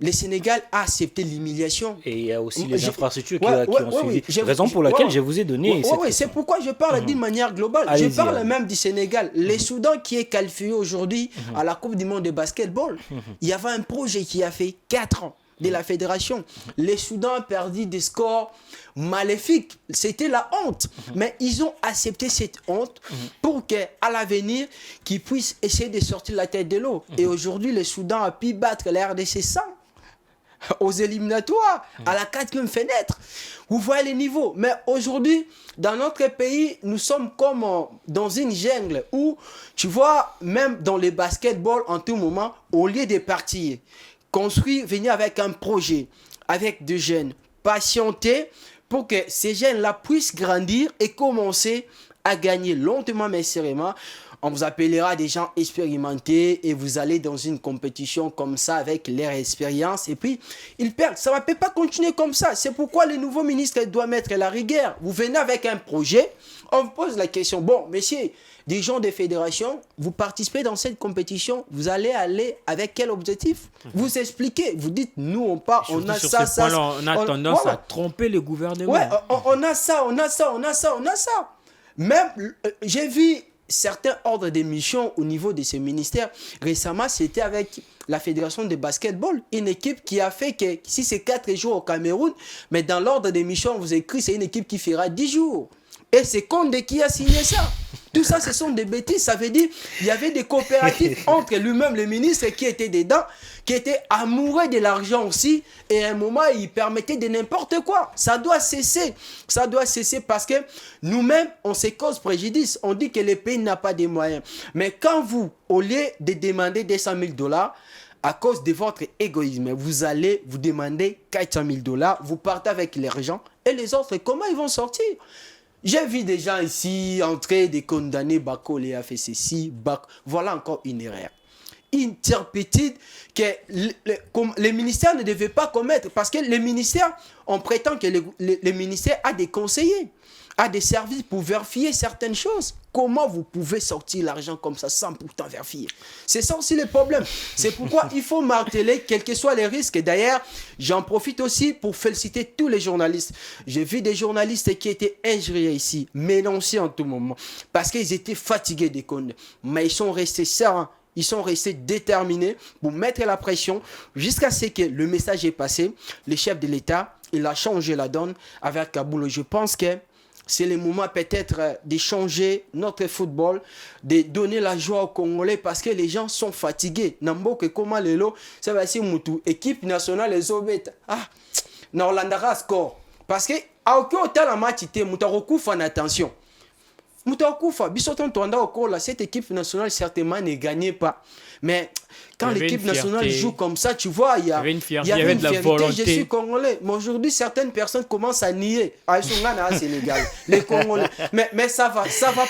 Le Sénégal a accepté l'humiliation. Et il y a aussi les infrastructures qui ont suivi. Raison pour laquelle je vous ai donné. C'est pourquoi je parle d'une manière globale. Je parle même du Sénégal. Le Soudan qui est qualifié aujourd'hui à la Coupe du Monde de basketball, il y avait un projet qui a fait 4 ans de la fédération. Les Soudan a perdu des scores maléfiques. C'était la honte. Mais ils ont accepté cette honte pour qu'à l'avenir, qu'ils puissent essayer de sortir la tête de l'eau. Et aujourd'hui, le Soudan a pu battre la RDC 100 aux éliminatoires, à la 4e fenêtre. Vous voyez les niveaux. Mais aujourd'hui, dans notre pays, nous sommes comme dans une jungle où, tu vois, même dans les basketball, en tout moment, au lieu de partir, construire, venir avec un projet, avec des jeunes, patienter pour que ces jeunes-là puissent grandir et commencer à gagner lentement mais sérieusement. On vous appellera des gens expérimentés et vous allez dans une compétition comme ça avec leur expérience et puis ils perdent. Ça ne peut pas continuer comme ça. C'est pourquoi le nouveau ministre doit mettre la rigueur. Vous venez avec un projet, on vous pose la question, bon, messieurs, des gens des fédérations, vous participez dans cette compétition, vous allez aller avec quel objectif? Vous expliquez, vous dites, nous on part, on a ça, ça. On a tendance à tromper le gouvernement. Ouais, on a ça. Même, j'ai vu certains ordres de mission au niveau de ces ministères. Récemment, c'était avec la fédération de basketball, une équipe qui a fait que si c'est 4 jours au Cameroun, mais dans l'ordre des missions, on vous écrit, c'est une équipe qui fera 10 jours. Et c'est Condé qui a signé ça. Tout ça, ce sont des bêtises. Ça veut dire qu'il y avait des coopératives entre lui-même, le ministre qui était dedans, qui était amoureux de l'argent aussi. Et à un moment, il permettait de n'importe quoi. Ça doit cesser. Ça doit cesser parce que nous-mêmes, on se cause préjudice. On dit que le pays n'a pas de moyens. Mais quand vous, au lieu de demander 200 000 $, à cause de votre égoïsme, vous allez vous demander 400 000 $, vous partez avec l'argent et les autres, comment ils vont sortir? J'ai vu des gens ici entrer des condamnés, Bako a fait ceci, voilà encore une erreur. Une turpitude que les ministères ne devaient pas commettre parce que les ministères, on prétend que les ministères a des conseillers, a des services pour vérifier certaines choses. Comment vous pouvez sortir l'argent comme ça sans pourtant vérifier? C'est ça aussi le problème. C'est pourquoi il faut marteler, quels que soient les risques. D'ailleurs, j'en profite aussi pour féliciter tous les journalistes. J'ai vu des journalistes qui étaient injuriés ici, mélangés en tout moment, parce qu'ils étaient fatigués des comptes. Mais ils sont restés sereins. Ils sont restés déterminés pour mettre la pression jusqu'à ce que le message est passé. Le chef de l'État, il a changé la donne avec Kaboul. Je pense que c'est le moment peut-être de changer notre football, de donner la joie aux Congolais parce que les gens sont fatigués. Namboke comment lelo, ça va être mutu équipe nationale les obètes. Ah, na Hollanda score parce que à aucun temps match était mutaroku fan attention. Mutaroku fa bisoton tonda au là cette équipe nationale certainement ne gagnait pas. Mais Quand Il y avait l'équipe une nationale fierté. joue comme ça, tu vois, il y Il y avait une fierté, il y avait de la je volonté. suis congolais. Mais aujourd'hui, certaines personnes commencent à nier. Ah, ils sont Ghana, Sénégal, les Congolais. Mais ça va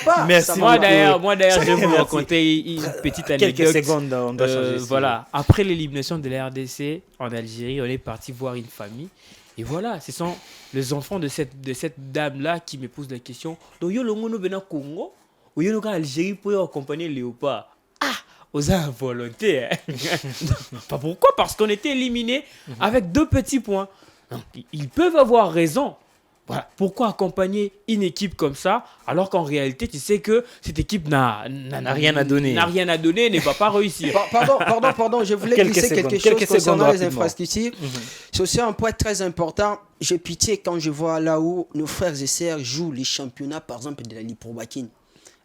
pas. Merci ça va Moi pas. d'ailleurs, je vais vous Merci. raconter une petite Quelques anecdote. secondes, on doit changer. Voilà, après l'élimination de la RDC en Algérie, on est parti voir une famille. Et voilà, ce sont les enfants de cette dame-là qui me posent la question. Donc, yo longo no bena Congo, ou yo no ka Algérie pour accompagner Léopard. Ah, aux à volonté. Hein. Pas pourquoi? Parce qu'on était éliminés avec 2 petits points. Donc, ils peuvent avoir raison. Voilà. Pourquoi accompagner une équipe comme ça alors qu'en réalité tu sais que cette équipe n'a rien à donner. N'a rien à donner, ne va pas réussir. Pardon, je voulais Quelques glisser secondes, quelque quelques chose concernant secondes les rapidement. infrastructures. C'est aussi un point très important. J'ai pitié quand je vois là où nos frères et sœurs jouent les championnats, par exemple, de la Ligue Pro Bakine.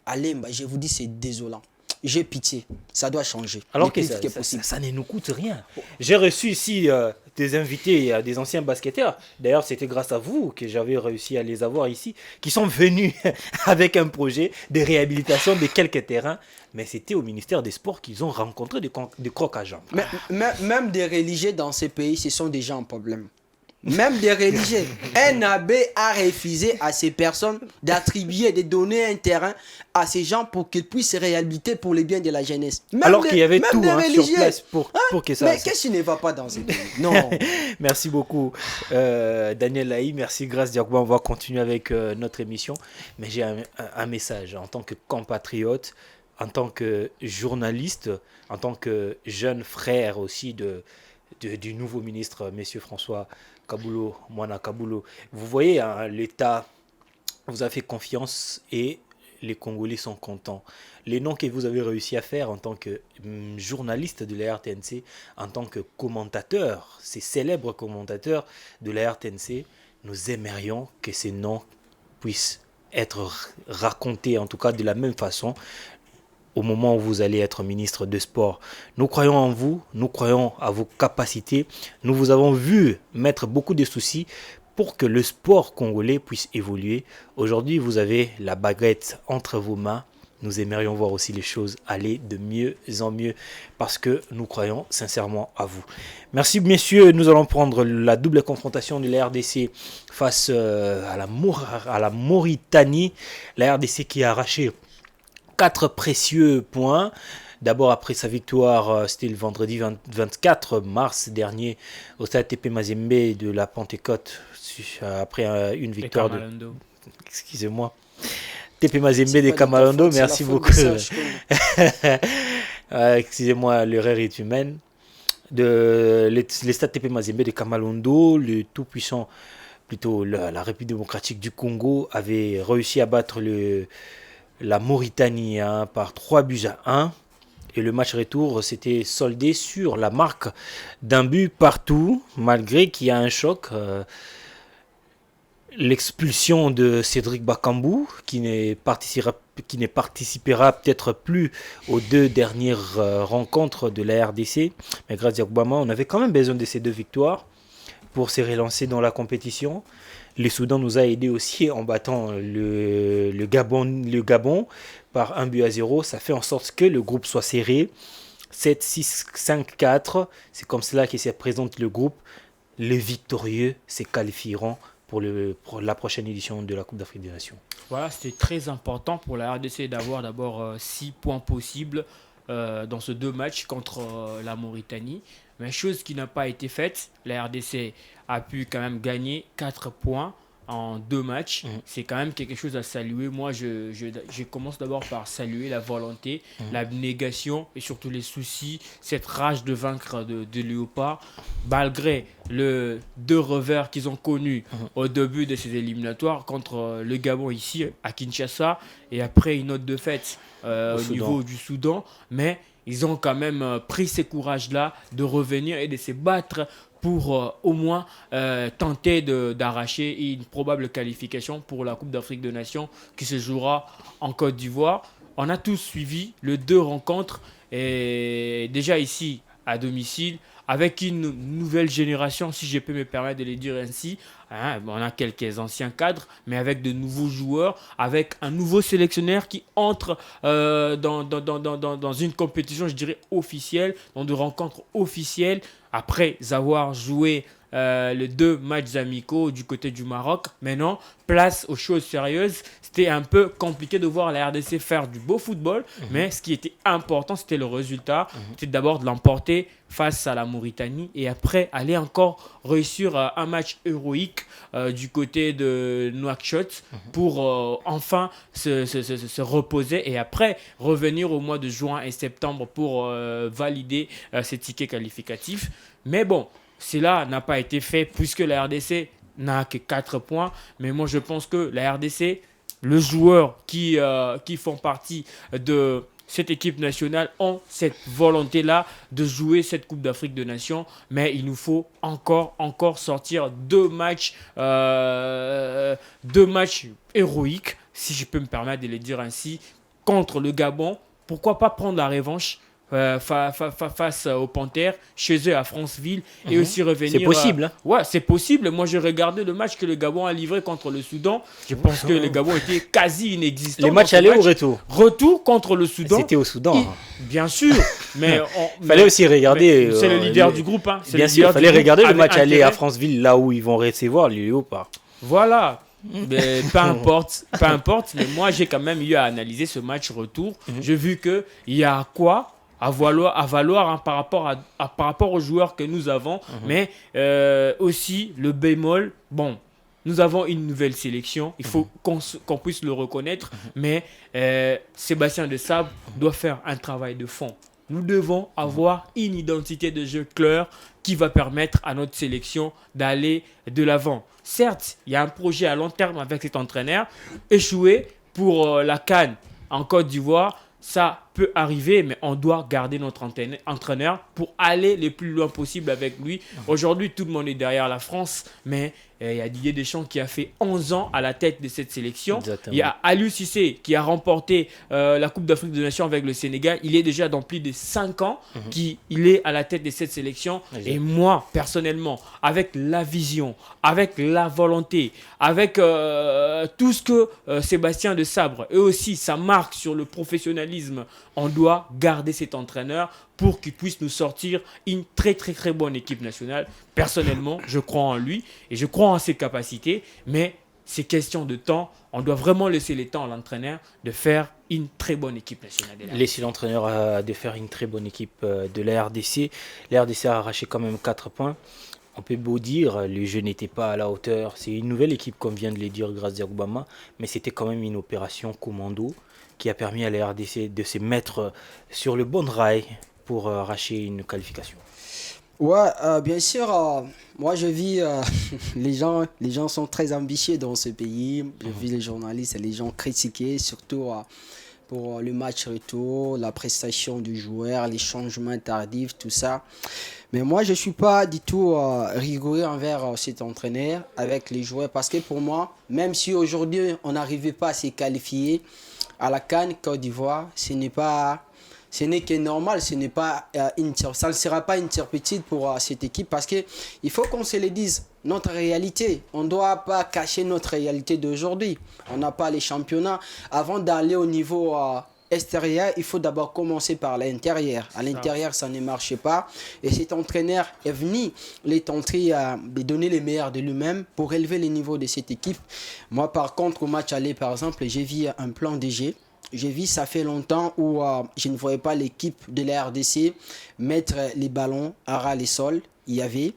Allez, je vous dis, c'est désolant. J'ai pitié. Ça doit changer. Alors Le que plus ça, vite ça, possible. ça ne nous coûte rien. J'ai reçu ici des invités, des anciens basketteurs. D'ailleurs, c'était grâce à vous que j'avais réussi à les avoir ici, qui sont venus avec un projet de réhabilitation de quelques terrains. Mais c'était au ministère des Sports qu'ils ont rencontré des crocs à jambes. Même des religieux dans ces pays, ce sont des gens en problème. Même des religieux. NAB a refusé à ces personnes d'attribuer, de donner un terrain à ces gens pour qu'ils puissent réhabiliter pour le bien de la jeunesse. Même Alors qu'il y avait même tout des sur religieux. place pour que ça... Mais qu'est-ce qui ne va pas dans ces pays? Non. Merci beaucoup, Daniel Laï. Merci, Grâce Diakouba. On va continuer avec notre émission. Mais j'ai un message en tant que compatriote, en tant que journaliste, en tant que jeune frère aussi du nouveau ministre, Monsieur François Kaboulo, Moana Kaboulo. Vous voyez, hein, l'État vous a fait confiance et les Congolais sont contents. Les noms que vous avez réussi à faire en tant que journaliste de la RTNC, en tant que commentateur, ces célèbres commentateurs de la RTNC, nous aimerions que ces noms puissent être racontés, en tout cas de la même façon, au moment où vous allez être ministre de Sport. Nous croyons en vous, nous croyons à vos capacités. Nous vous avons vu mettre beaucoup de soucis pour que le sport congolais puisse évoluer. Aujourd'hui, vous avez la baguette entre vos mains. Nous aimerions voir aussi les choses aller de mieux en mieux parce que nous croyons sincèrement à vous. Merci messieurs, nous allons prendre la double confrontation de la RDC face à la Mauritanie. La RDC qui a arraché 4 précieux points. D'abord après sa victoire, c'était le vendredi 24 mars dernier au stade TP Mazembe de la Pentecôte après une victoire de... Excusez-moi. TP Mazembe de Kamalondo, merci beaucoup. Excusez-moi, l'erreur est humaine. Les stades TP Mazembe de Kamalondo, le tout-puissant, plutôt la République démocratique du Congo, avait réussi à battre la Mauritanie par 3-1. Et le match retour s'était soldé sur la marque d'un but partout, malgré qu'il y a un choc. L'expulsion de Cédric Bakambu, qui ne participera peut-être plus aux 2 dernières rencontres de la RDC. Mais grâce à Obama, on avait quand même besoin de ces 2 victoires pour se relancer dans la compétition. Le Soudan nous a aidé aussi en battant le Gabon par 1-0. Ça fait en sorte que le groupe soit serré. 7-6-5-4. C'est comme cela que se présente le groupe. Les victorieux se qualifieront pour la prochaine édition de la Coupe d'Afrique des Nations. Voilà, c'était très important pour la RDC d'avoir d'abord 6 points possibles dans ce 2 matchs contre la Mauritanie. Mais chose qui n'a pas été faite, la RDC a pu quand même gagner 4 points en 2 matchs. C'est quand même quelque chose à saluer. Moi, je commence d'abord par saluer la volonté, l'abnégation et surtout les soucis, cette rage de vaincre de Léopard, malgré le 2 revers qu'ils ont connus au début de ces éliminatoires contre le Gabon ici à Kinshasa et après une autre défaite au niveau du Soudan. Mais ils ont quand même pris ce courage-là de revenir et de se battre pour au moins tenter d'arracher une probable qualification pour la Coupe d'Afrique des Nations qui se jouera en Côte d'Ivoire. On a tous suivi les 2 rencontres et déjà ici à domicile avec une nouvelle génération, si je peux me permettre de le dire ainsi. Hein, on a quelques anciens cadres, mais avec de nouveaux joueurs, avec un nouveau sélectionneur qui entre dans une compétition, je dirais, officielle, dans de rencontres officielles, après avoir joué les 2 matchs amicaux du côté du Maroc. Maintenant, place aux choses sérieuses. C'était un peu compliqué de voir la RDC faire du beau football, mais ce qui était important, c'était le résultat. C'était d'abord de l'emporter face à la Mauritanie et après aller encore réussir un match héroïque du côté de Nouakchott pour enfin se reposer et après revenir au mois de juin et septembre pour valider ces tickets qualificatifs. Mais bon, cela n'a pas été fait puisque la RDC n'a que 4 points. Mais moi, je pense que la RDC, le joueur qui font partie de cette équipe nationale ont cette volonté-là de jouer cette Coupe d'Afrique de Nations. Mais il nous faut encore sortir 2 matchs héroïques, si je peux me permettre de le dire ainsi, contre le Gabon. Pourquoi pas prendre la revanche face aux Panthères, chez eux à Franceville, et aussi revenir... C'est possible. Ouais, c'est possible. Moi, j'ai regardé le match que le Gabon a livré contre le Soudan. Je pense que le Gabon était quasi inexistant. Les matchs allaient ou retour? Retour contre le Soudan. C'était au Soudan. Bien sûr. Mais fallait aussi regarder... c'est le leader du groupe. Hein. Bien sûr, il fallait regarder le match aller à Franceville, là où ils vont recevoir les Léopards. Voilà. Mais peu importe, mais moi j'ai quand même eu à analyser ce match retour. J'ai vu qu'il y a quoi à valoir hein, par rapport aux joueurs que nous avons, mais aussi le bémol, bon, nous avons une nouvelle sélection, il faut qu'on puisse le reconnaître, mais Sébastien Desabre doit faire un travail de fond. Nous devons avoir une identité de jeu claire qui va permettre à notre sélection d'aller de l'avant. Certes, il y a un projet à long terme avec cet entraîneur. Échouer pour la CAN en Côte d'Ivoire, ça peut arriver, mais on doit garder notre entraîneur pour aller le plus loin possible avec lui. Aujourd'hui, tout le monde est derrière la France, mais il y a Didier Deschamps qui a fait 11 ans à la tête de cette sélection. Exactement. Il y a Aliou Cissé qui a remporté la Coupe d'Afrique des Nations avec le Sénégal. Il est déjà dans plus de 5 ans qu'il est à la tête de cette sélection. Exactement. Et moi, personnellement, avec la vision, avec la volonté, avec tout ce que Sébastien Desabre et aussi sa marque sur le professionnalisme, on doit garder cet entraîneur pour qu'il puisse nous sortir une très très très bonne équipe nationale. Personnellement, je crois en lui et je crois en ses capacités, mais c'est question de temps. On doit vraiment laisser le temps à l'entraîneur de faire une très bonne équipe nationale. Laisser l'entraîneur de faire une très bonne équipe de la RDC. La RDC a arraché quand même 4 points. On peut beau dire, le jeu n'était pas à la hauteur. C'est une nouvelle équipe, comme vient de le dire Graziano Obama, mais c'était quand même une opération commando qui a permis à la RDC de se mettre sur le bon rail pour arracher une qualification. Ouais, bien sûr, moi je vis, les gens sont très ambitieux dans ce pays. Je vis les journalistes et les gens critiquer, surtout pour le match retour, la prestation du joueur, les changements tardifs, tout ça. Mais moi je ne suis pas du tout rigoureux envers cet entraîneur avec les joueurs parce que pour moi, même si aujourd'hui on n'arrivait pas à se qualifier à la CAN Côte d'Ivoire, ce n'est que normal, ça ne sera pas une certitude pour cette équipe parce qu'il faut qu'on se le dise, notre réalité, on ne doit pas cacher notre réalité d'aujourd'hui. On n'a pas les championnats. Avant d'aller au niveau extérieur, il faut d'abord commencer par l'intérieur. À l'intérieur, ça ne marche pas. Et cet entraîneur est venu les tenter de donner les meilleurs de lui-même pour élever les niveaux de cette équipe. Moi, par contre, au match aller, par exemple, j'ai vu un plan de jeu. J'ai vu, ça fait longtemps où je ne voyais pas l'équipe de la RDC mettre les ballons à ras les sols. Il y avait,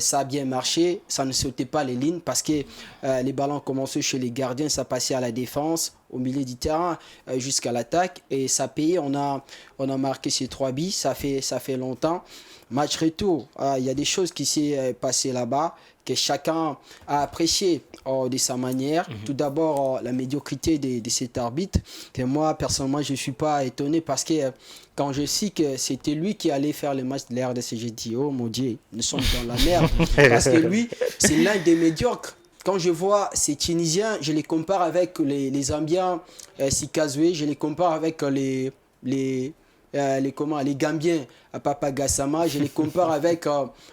ça a bien marché, ça ne sautait pas les lignes parce que les ballons commençaient chez les gardiens, ça passait à la défense, au milieu du terrain jusqu'à l'attaque et ça payait. On a marqué ces 3 buts, ça fait longtemps. Match retour, il y a des choses qui s'est passées là-bas que chacun a apprécié de sa manière. Tout d'abord, la médiocrité de cet arbitre. Que moi, personnellement, je ne suis pas étonné parce que quand je sais que c'était lui qui allait faire le match de la RDC, j'ai dit, oh mon Dieu, nous sommes dans la merde. Parce que lui, c'est l'un des médiocres. Quand je vois ces Tunisiens, je les compare avec les Zambiens Sikazoué, je les compare avec les les Gambiens, Papa Gassama, je les compare avec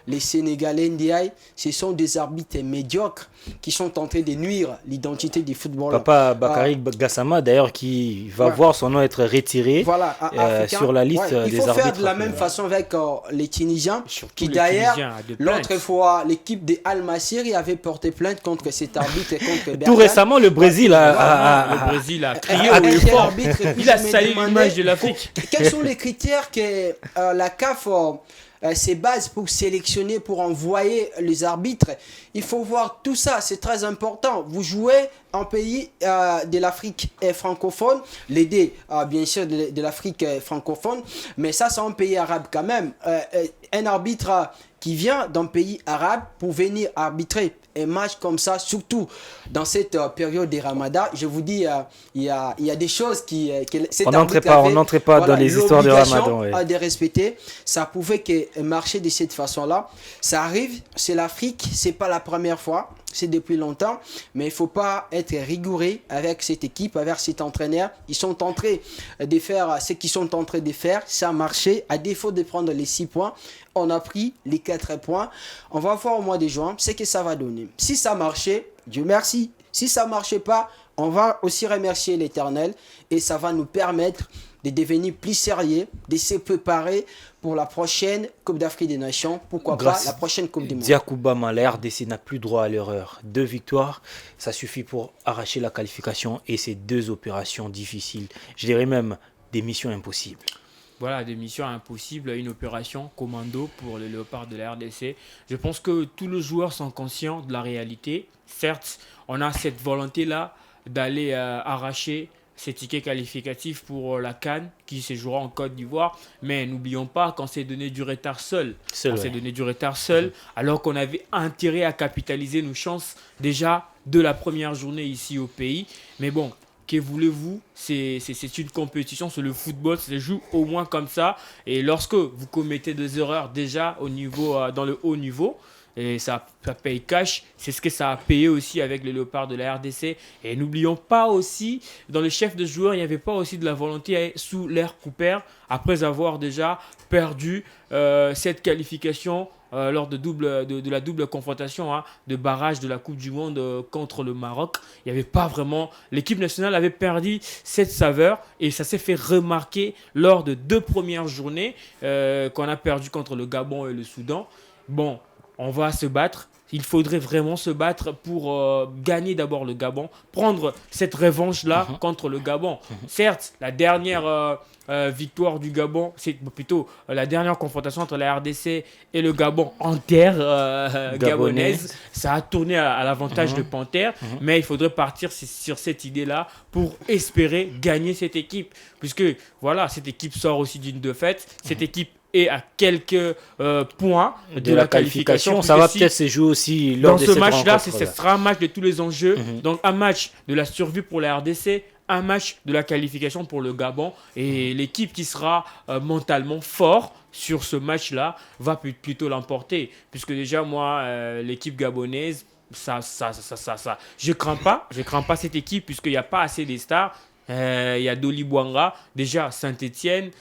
les Sénégalais Ndiaye. Ce sont des arbitres médiocres qui sont en train de nuire l'identité du football. Papa Bakary Gassama, d'ailleurs, qui va voir son nom être retiré sur la liste des arbitres. Il faut faire de la même façon avec les Tunisiens, qui d'ailleurs, l'autre fois, l'équipe de Al Masry avait porté plainte contre cet arbitre et contre Berkane. Tout récemment, le Brésil a crié au fort. Il a sali l'image de l'Afrique. Quels sont les critères que la CAF se base pour sélectionner, pour envoyer les arbitres? Il faut voir tout ça, c'est très important. Vous jouez en pays de l'Afrique francophone, l'aider bien sûr de l'Afrique francophone, mais ça c'est un pays arabe quand même. Un arbitre qui vient d'un pays arabe pour venir arbitrer un match comme ça, surtout dans cette période des Ramadan, je vous dis, il y a des choses on n'entrait pas dans les histoires de Ramadan. À de respecter, ça pouvait que marcher de cette façon-là. Ça arrive, c'est l'Afrique, c'est pas la première fois, c'est depuis longtemps, mais il faut pas être rigoureux avec cette équipe, avec cet entraîneur. Ils sont en train de faire ce qu'ils sont en train de faire, ça a marché. À défaut de prendre les 6 points, on a pris les 4 points. On va voir au mois de juin ce que ça va donner. Si ça marchait, Dieu merci. Si ça marchait pas, on va aussi remercier l'Éternel et ça va nous permettre de devenir plus sérieux, de se préparer pour la prochaine Coupe d'Afrique des Nations. Pourquoi pas la prochaine Coupe du Monde. Diakouba Malher, RDC n'a plus droit à l'erreur. 2 victoires, ça suffit pour arracher la qualification et ces 2 opérations difficiles. Je dirais même des missions impossibles. Voilà, des missions impossibles, une opération commando pour les Léopards de la RDC. Je pense que tous les joueurs sont conscients de la réalité. Certes, on a cette volonté-là d'aller arracher ces tickets qualificatifs pour la CAN qui se jouera en Côte d'Ivoire. Mais n'oublions pas qu'on s'est donné du retard seul. Alors qu'on avait intérêt à capitaliser nos chances déjà de la première journée ici au pays. Mais bon, que voulez-vous, c'est une compétition, c'est le football, ça se joue au moins comme ça. Et lorsque vous commettez des erreurs déjà dans le haut niveau, et ça paye cash, c'est ce que ça a payé aussi avec les Léopards de la RDC. Et n'oublions pas aussi, dans le chef de joueurs, il n'y avait pas aussi de la volonté sous l'ère Cooper, après avoir déjà perdu cette qualification lors de la double confrontation de barrage de la Coupe du Monde contre le Maroc. Il n'y avait pas vraiment... L'équipe nationale avait perdu cette saveur et ça s'est fait remarquer lors de 2 premières journées qu'on a perdu contre le Gabon et le Soudan. Bon, on va se battre. Il faudrait vraiment se battre pour gagner d'abord le Gabon, prendre cette revanche-là contre le Gabon. Certes, la dernière victoire du Gabon, c'est plutôt la dernière confrontation entre la RDC et le Gabon en terre gabonaise. Ça a tourné à l'avantage de Panthère, mais il faudrait partir sur cette idée-là pour espérer gagner cette équipe. Puisque voilà, cette équipe sort aussi d'une défaite. Cette équipe et à quelques points de la qualification. Ça va peut-être se jouer aussi lors de cette rencontre. Dans ce match-là, ce sera un match de tous les enjeux. Donc un match de la survie pour la RDC, un match de la qualification pour le Gabon. Et l'équipe qui sera mentalement fort sur ce match-là va plutôt l'emporter. Puisque déjà, moi, l'équipe gabonaise, je crains pas cette équipe puisqu'il n'y a pas assez de stars. Il y a Doli Bouanga, déjà Saint-Etienne,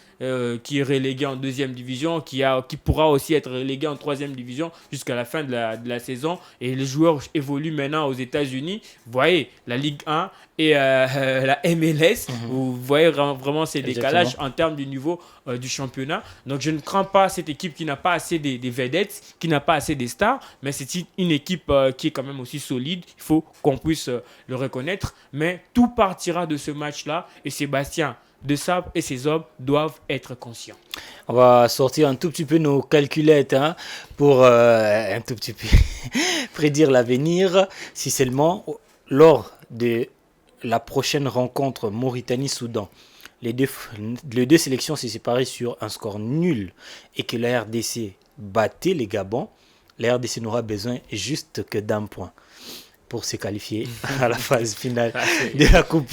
qui est relégué en 2e division, qui pourra aussi être relégué en 3e division jusqu'à la fin de la saison. Et les joueurs évoluent maintenant aux États-Unis. Vous voyez, la Ligue 1 et la MLS, vous voyez vraiment ces décalages en termes du niveau du championnat. Donc je ne crains pas cette équipe qui n'a pas assez des vedettes, qui n'a pas assez des stars, mais c'est une équipe qui est quand même aussi solide. Il faut qu'on puisse le reconnaître. Mais tout partira de ce match-là et Sébastien de Sabre et ses hommes doivent être conscients. On va sortir un tout petit peu nos calculettes pour un tout petit peu prédire l'avenir, si seulement lors de la prochaine rencontre Mauritanie-Soudan, les deux sélections se séparaient sur un score nul et que la RDC battait les Gabons, la RDC n'aura besoin juste que d'un point pour se qualifier à la phase finale de la Coupe.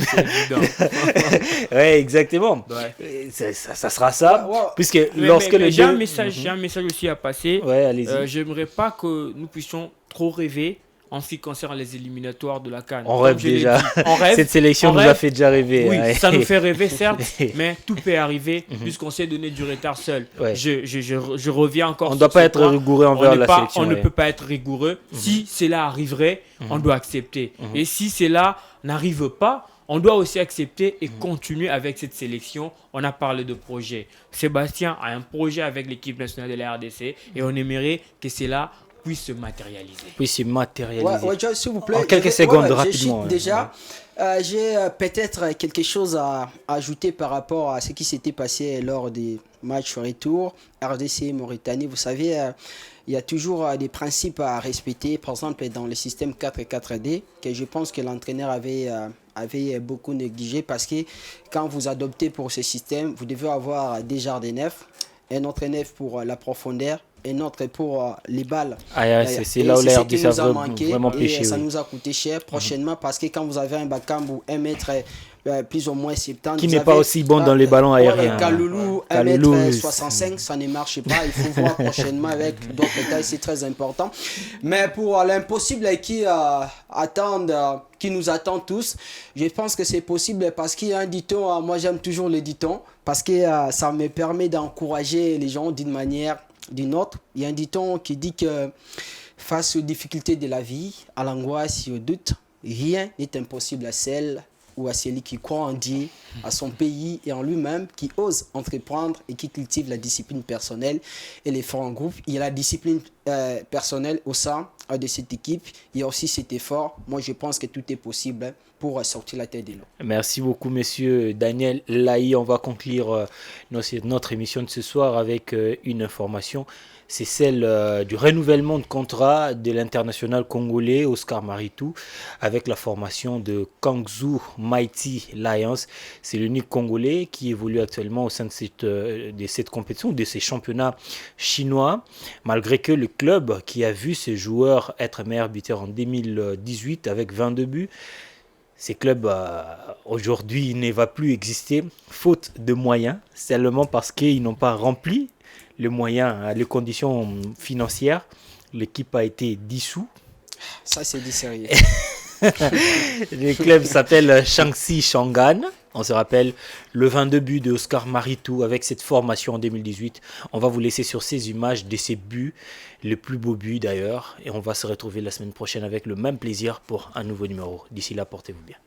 Oui, exactement. Ouais. Ça sera ça. Puisque lorsque j'ai un message aussi à passer. Ouais, allez-y. J'aimerais pas que nous puissions trop rêver en ce qui concerne les éliminatoires de la CAN. On rêve déjà. On rêve. Cette sélection nous a fait déjà rêver. Oui, ouais. ça nous fait rêver, certes, mais tout peut arriver puisqu'on s'est donné du retard seul. Ouais. Je reviens encore On ne sur doit pas ce être point. rigoureux envers la sélection. On ne ouais. peut pas être rigoureux. Si cela arriverait, on doit accepter. Et si cela n'arrive pas, on doit aussi accepter et continuer avec cette sélection. On a parlé de projet. Sébastien a un projet avec l'équipe nationale de la RDC et on aimerait que cela puisse se matérialiser. Oui, c'est matérialisé. Ouais, Joe, s'il vous plaît. En quelques secondes, rapidement. Déjà, j'ai peut-être quelque chose à ajouter par rapport à ce qui s'était passé lors des matchs retour RDC Mauritanie. Vous savez, il y a toujours des principes à respecter. Par exemple, dans le système 4-4-D, que je pense que l'entraîneur avait beaucoup négligé parce que quand vous adoptez pour ce système, vous devez avoir des jardins neufs, un autre neuf pour la profondeur, un autre pour les balles. C'est là où l'air du nous a saveur manqué vraiment et pêché. ça nous a coûté cher prochainement parce que quand vous avez un Bakam ou 1 mètre plus ou moins 70, Qui n'est pas aussi bon dans les ballons aériens. Kaloulou, 1 Kaloulou, mètre 65, ça ne marche pas. Il faut voir prochainement avec d'autres détails, c'est très important. Mais pour l'impossible qui nous attend tous, je pense que c'est possible parce qu'il y a un dicton, moi j'aime toujours le dicton, parce que ça me permet d'encourager les gens d'une manière d'une autre. Il y a un dicton qui dit que face aux difficultés de la vie, à l'angoisse et au doute, rien n'est impossible à celle ou à celui qui croit en Dieu, à son pays et en lui-même, qui ose entreprendre et qui cultive la discipline personnelle et l'effort en groupe. Il y a la discipline personnelle au sein de cette équipe. Il y a aussi cet effort. Moi, je pense que tout est possible pour sortir la tête de l'eau. Merci beaucoup, monsieur Daniel Laï. On va conclure notre émission de ce soir avec une information. C'est celle du renouvellement de contrat de l'international congolais Oscar Maritou avec la formation de Kangzhou Mighty Lions. C'est l'unique Congolais qui évolue actuellement au sein de cette compétition, de ces championnats chinois, malgré que le club qui a vu ses joueurs être meilleur buteur en 2018 avec 22 buts, ces clubs aujourd'hui ne va plus exister faute de moyens, seulement parce qu'ils n'ont pas rempli les moyens, les conditions financières. L'équipe a été dissous. Ça, c'est dit sérieux. Le club s'appelle Shaanxi Shangan. On se rappelle le 22 buts de Oscar Maritou avec cette formation en 2018. On va vous laisser sur ces images de ces buts, le plus beau but d'ailleurs. Et on va se retrouver la semaine prochaine avec le même plaisir pour un nouveau numéro. D'ici là, portez-vous bien.